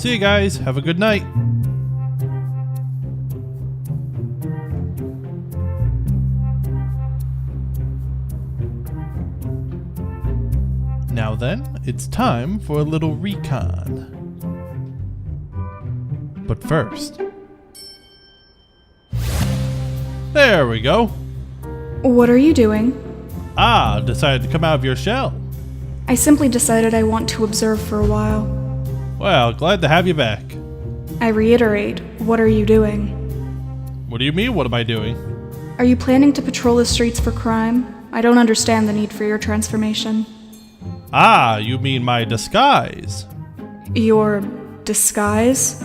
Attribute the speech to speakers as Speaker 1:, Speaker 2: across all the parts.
Speaker 1: See you guys. Have a good night. Now then, it's time for a little recon. But first... There we go.
Speaker 2: What are you doing?
Speaker 1: Decided to come out of your shell.
Speaker 2: I simply decided I want to observe for a while.
Speaker 1: Well, glad to have you back.
Speaker 2: I reiterate, what are you doing?
Speaker 1: What do you mean, what am I doing?
Speaker 2: Are you planning to patrol the streets for crime? I don't understand the need for your transformation.
Speaker 1: You mean my disguise?
Speaker 2: Your disguise?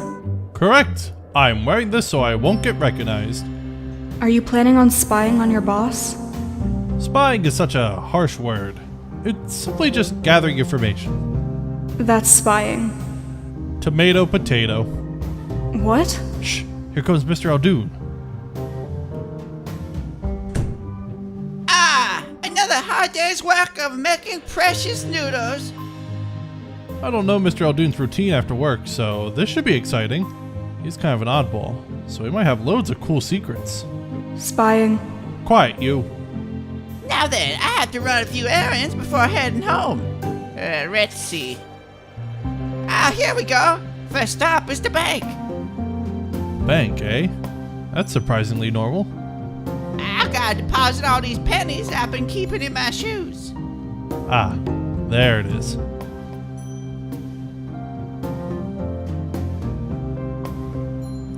Speaker 1: Correct. I'm wearing this so I won't get recognized.
Speaker 2: Are you planning on spying on your boss?
Speaker 1: Spying is such a harsh word. It's simply just gathering information.
Speaker 2: That's spying.
Speaker 1: Tomato, potato.
Speaker 2: What?
Speaker 1: Shh, here comes Mr. Aldoon.
Speaker 3: Another hard day's work of making precious noodles.
Speaker 1: I don't know Mr. Aldoon's routine after work, so this should be exciting. He's kind of an oddball, so he might have loads of cool secrets.
Speaker 2: Spying.
Speaker 1: Quiet, you.
Speaker 3: Now then, I have to run a few errands before heading home. Let's see. Here we go. First stop is the bank.
Speaker 1: Bank, eh? That's surprisingly normal.
Speaker 3: I've got to deposit all these pennies I've been keeping in my shoes.
Speaker 1: There it is.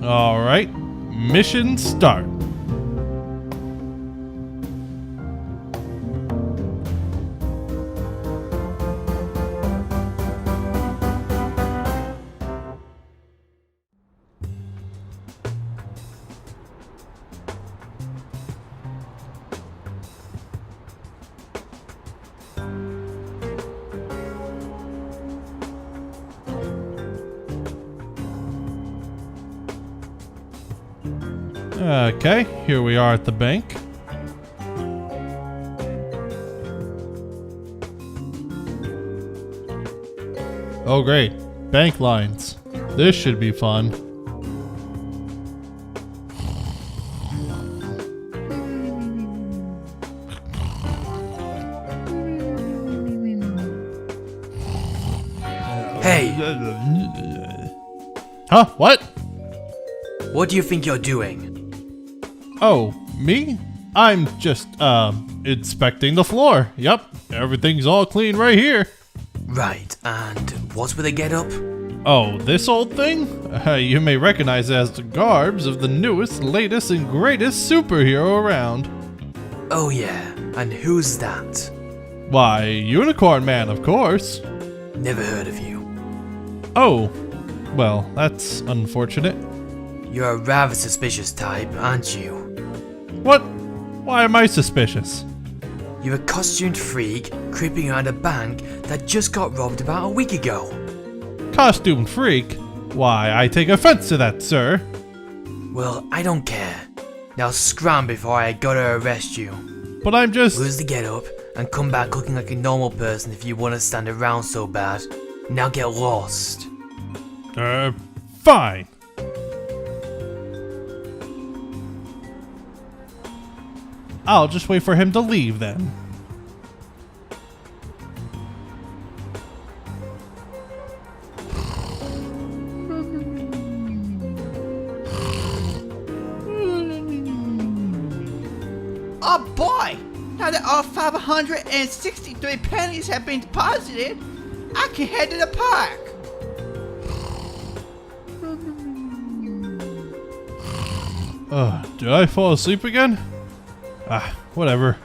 Speaker 1: Alright, mission start. Okay, here we are at the bank. Oh great, bank lines. This should be fun.
Speaker 4: Hey!
Speaker 1: Huh? What?
Speaker 4: What do you think you're doing?
Speaker 1: Oh, me? I'm just, inspecting the floor. Yep, everything's all clean right here.
Speaker 4: Right, and what's with the get-up?
Speaker 1: Oh, this old thing? You may recognize it as the garbs of the newest, latest, and greatest superhero around.
Speaker 4: Oh yeah, and who's that?
Speaker 1: Why, Unicorn Man, of course.
Speaker 4: Never heard of you.
Speaker 1: Oh, well, that's unfortunate.
Speaker 4: You're a rather suspicious type, aren't you?
Speaker 1: What? Why am I suspicious?
Speaker 4: You're a costumed freak creeping around a bank that just got robbed about a week ago.
Speaker 1: Costumed freak? Why, I take offense to that, sir.
Speaker 4: Well, I don't care. Now scram before I gotta arrest you.
Speaker 1: But I'm just...
Speaker 4: Lose the get-up and come back looking like a normal person if you want to stand around so bad. Now get lost.
Speaker 1: Fine. I'll just wait for him to leave then.
Speaker 3: Oh boy! Now that all 563 pennies have been deposited, I can head to the park.
Speaker 1: Did I fall asleep again? Whatever.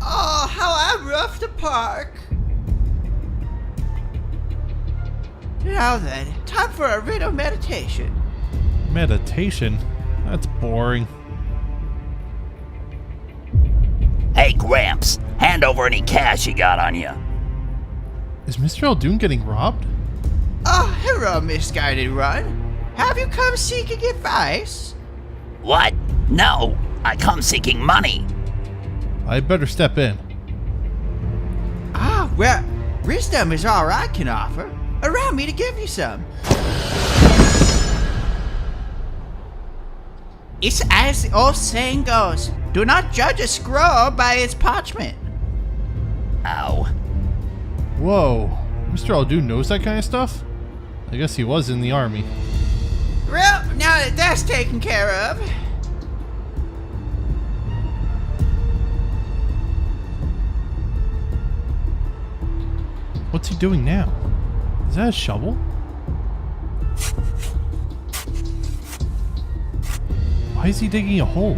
Speaker 3: Oh, how I rough the park. Now then, time for a riddle meditation.
Speaker 1: Meditation? That's boring.
Speaker 5: Hey, Gramps, hand over any cash you got on you.
Speaker 1: Is Mr. Aldoon getting robbed?
Speaker 3: Oh, hello, misguided run. Have you come seeking advice?
Speaker 5: What? No, I come seeking money.
Speaker 1: I better step in.
Speaker 3: Ah, well, wisdom is all I can offer. Allow me to give you some. It's as the old saying goes, do not judge a scroll by its parchment.
Speaker 5: Ow.
Speaker 1: Whoa. Mr. Aldoon knows that kind of stuff? I guess he was in the army.
Speaker 3: Well, now that that's taken care of.
Speaker 1: What's he doing now? Is that a shovel? Why is he digging a hole?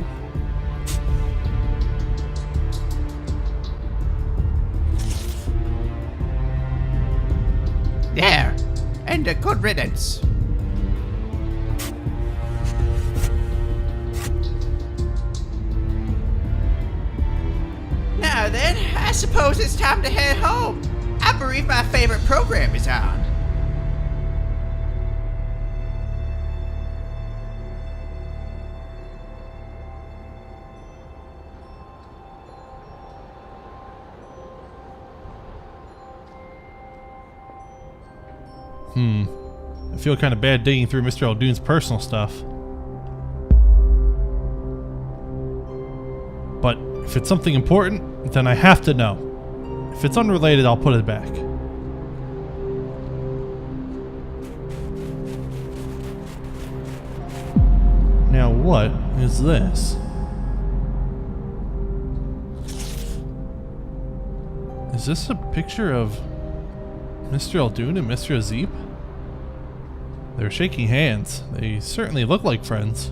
Speaker 3: There. And a good riddance. Now then, I suppose it's time to head home. I believe my favorite program is on.
Speaker 1: I feel kind of bad digging through Mr. Aldoon's personal stuff. But if it's something important, then I have to know. If it's unrelated, I'll put it back. Now what is this? Is this a picture of Mr. Aldoon and Mr. Azip? They're shaking hands. They certainly look like friends.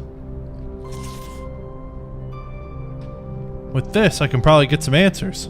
Speaker 1: With this, I can probably get some answers.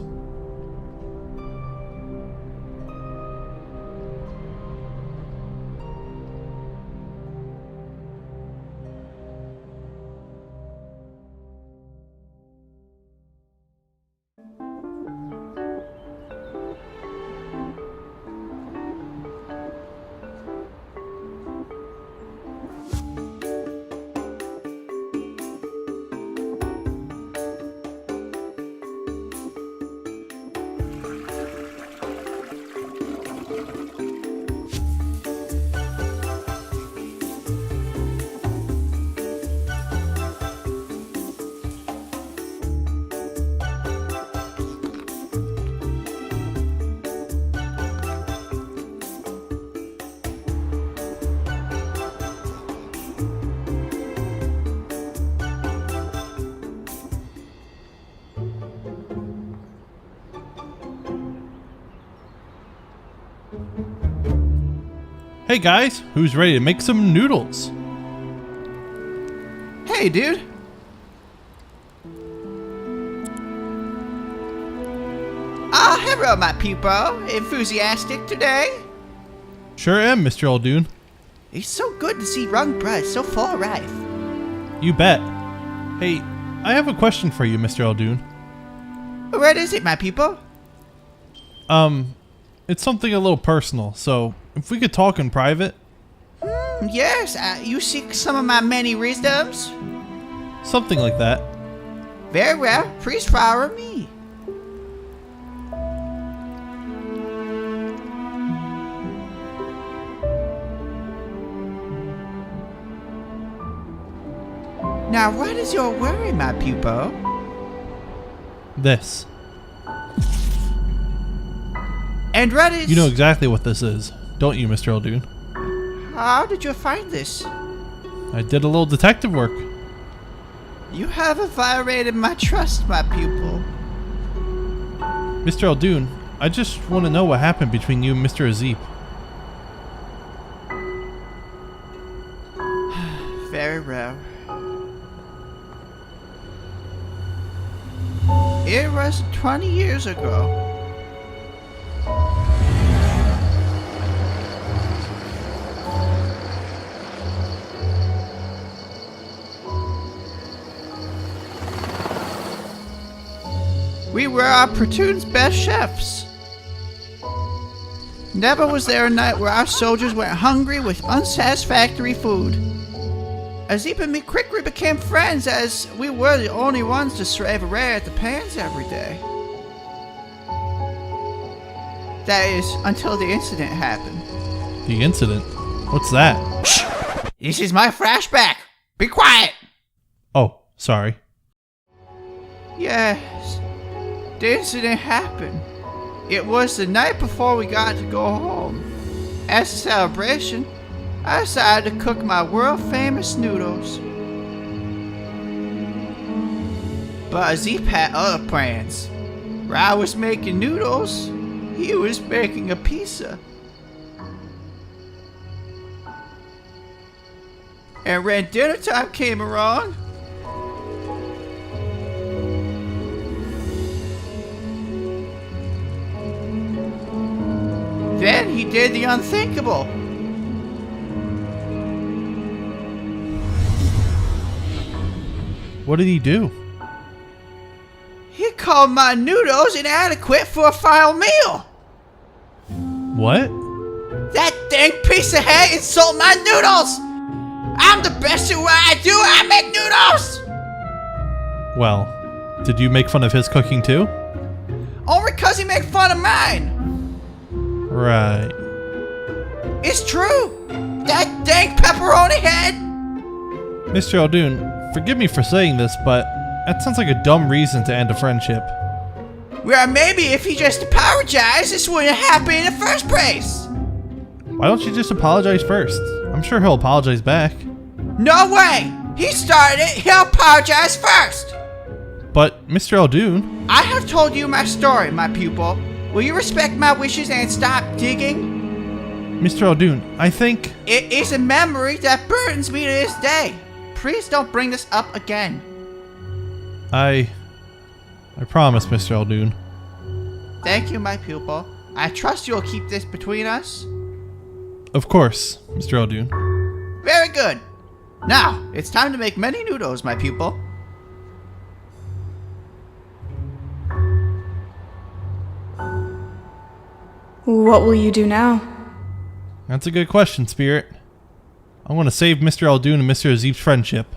Speaker 1: Hey guys, who's ready to make some noodles?
Speaker 3: Hey, dude. Ah, hello, my pupil. Enthusiastic today?
Speaker 1: Sure am, Mr. Aldoon.
Speaker 3: It's so good to see young blood so full of life.
Speaker 1: You bet. Hey, I have a question for you, Mr. Aldoon.
Speaker 3: What is it, my pupil?
Speaker 1: It's something a little personal, so if we could talk in private.
Speaker 3: Yes, you seek some of my many wisdoms?
Speaker 1: Something like that.
Speaker 3: Very well, please follow me. Now, what is your worry, my pupil?
Speaker 1: This.
Speaker 3: And what is...
Speaker 1: You know exactly what this is, don't you, Mr. Aldoon?
Speaker 3: How did you find this?
Speaker 1: I did a little detective work.
Speaker 3: You haven't violated my trust, my pupil.
Speaker 1: Mr. Aldoon, I just want to know what happened between you and Mr. Azip.
Speaker 3: Very well. It was 20 years ago. were our platoon's best chefs. Never was there a night where our soldiers went hungry with unsatisfactory food. Azip and me quickly became friends as we were the only ones to serve rare at the pans every day. That is, until the incident happened.
Speaker 1: The incident? What's that?
Speaker 3: This is my flashback. Be quiet.
Speaker 1: Oh, sorry.
Speaker 3: Yes, the incident happened. It was the night before we got to go home. As a celebration, I decided to cook my world-famous noodles. But Azip had other plans. Where I was making noodles, he was making a pizza. And when dinner time came around, then he did the unthinkable.
Speaker 1: What did he do?
Speaker 3: He called my noodles inadequate for a final meal.
Speaker 1: What?
Speaker 3: That dang piece of head insulted my noodles. I'm the best at what I do. I make noodles.
Speaker 1: Well, did you make fun of his cooking too?
Speaker 3: Only because he made fun of mine.
Speaker 1: Right.
Speaker 3: It's true. That dang pepperoni head.
Speaker 1: Mr. Aldoon, forgive me for saying this, but that sounds like a dumb reason to end a friendship.
Speaker 3: Well, maybe if he just apologized, this wouldn't happen in the first place.
Speaker 1: Why don't you just apologize first? I'm sure he'll apologize back.
Speaker 3: No way. He started it. He'll apologize first.
Speaker 1: But, Mr. Aldoon...
Speaker 3: I have told you my story, my pupil. Will you respect my wishes and stop digging?
Speaker 1: Mr. Aldoon, I think...
Speaker 3: It is a memory that burdens me to this day. Please don't bring this up again.
Speaker 1: I promise, Mr. Aldoon.
Speaker 3: Thank you, my pupil. I trust you'll keep this between us.
Speaker 1: Of course, Mr. Aldoon.
Speaker 3: Very good. Now, it's time to make many noodles, my pupil.
Speaker 2: What will you do now?
Speaker 1: That's a good question, Spirit. I want to save Mr. Aldoon and Mr. Azip's friendship.